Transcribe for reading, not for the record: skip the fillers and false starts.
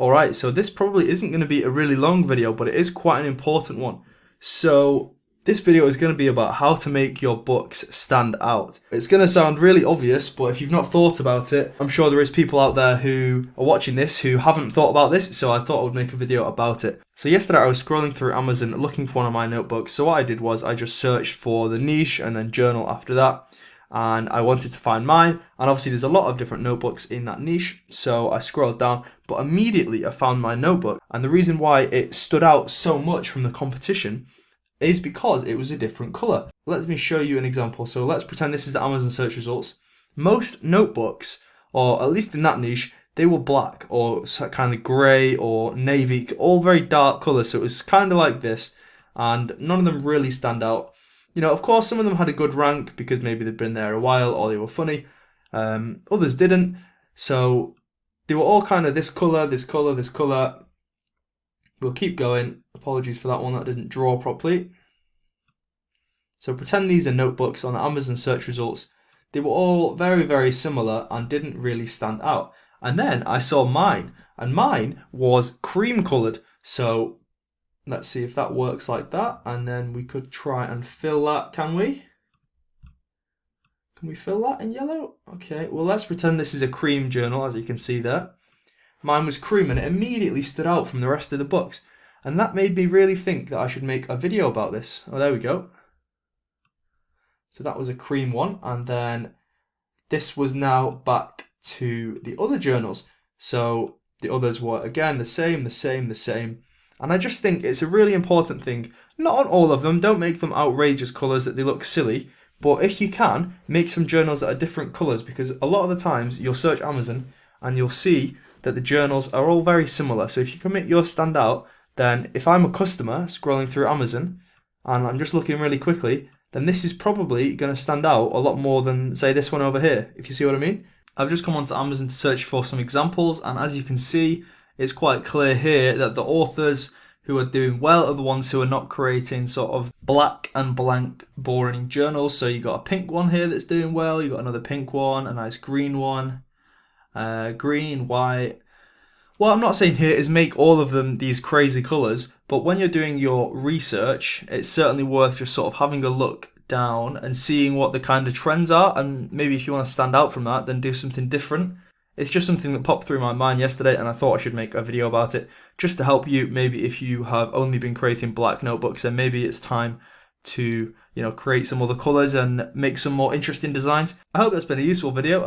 Alright, so this probably isn't going to be a really long video, but it is quite an important one. So this video is going to be about how to make your books stand out. It's going to sound really obvious, but if you've not thought about it, I'm sure there is people out there who are watching this who haven't thought about this, so I thought I would make a video about it. So yesterday I was scrolling through Amazon looking for one of my notebooks, so what I did was I just searched for the niche and then journal after that. And I wanted to find mine, and obviously there's a lot of different notebooks in that niche, so I scrolled down, but immediately I found my notebook, and the reason why it stood out so much from the competition is because it was a different colour. Let me show you an example. So let's pretend this is the Amazon search results. Most notebooks, or at least in that niche, they were black or kind of grey or navy, all very dark colours, so it was kind of like this, and none of them really stand out. You know, of course, some of them had a good rank because maybe they'd been there a while or they were funny. Others didn't. So they were all kind of this colour, this colour, this colour. We'll keep going. Apologies for that one that didn't draw properly. So pretend these are notebooks on the Amazon search results. They were all very, very similar and didn't really stand out. And then I saw mine, and mine was cream coloured. So let's see if that works like that, and then we could try and fill that, can we? Can we fill that in yellow? Okay, well let's pretend this is a cream journal, as you can see there. Mine was cream, and it immediately stood out from the rest of the books. And that made me really think that I should make a video about this. Oh, there we go. So that was a cream one, and then this was now back to the other journals. So the others were, again, the same. And I just think it's a really important thing. Not on all of them, don't make them outrageous colours that they look silly. But if you can, make some journals that are different colours, because a lot of the times you'll search Amazon and you'll see that the journals are all very similar. So if you can make yours stand out, then if I'm a customer scrolling through Amazon and I'm just looking really quickly, then this is probably going to stand out a lot more than, say, this one over here, if you see what I mean. I've just come onto Amazon to search for some examples, and as you can see, it's quite clear here that the authors who are doing well are the ones who are not creating sort of black and blank boring journals. So you got a pink one here that's doing well, you got another pink one, a nice green one, green, white. What I'm not saying here is make all of them these crazy colours, but when you're doing your research, it's certainly worth just sort of having a look down and seeing what the kind of trends are, and maybe if you want to stand out from that, then do something different. It's just something that popped through my mind yesterday, and I thought I should make a video about it just to help you. Maybe if you have only been creating black notebooks, then maybe it's time to, create some other colours and make some more interesting designs. I hope that's been a useful video.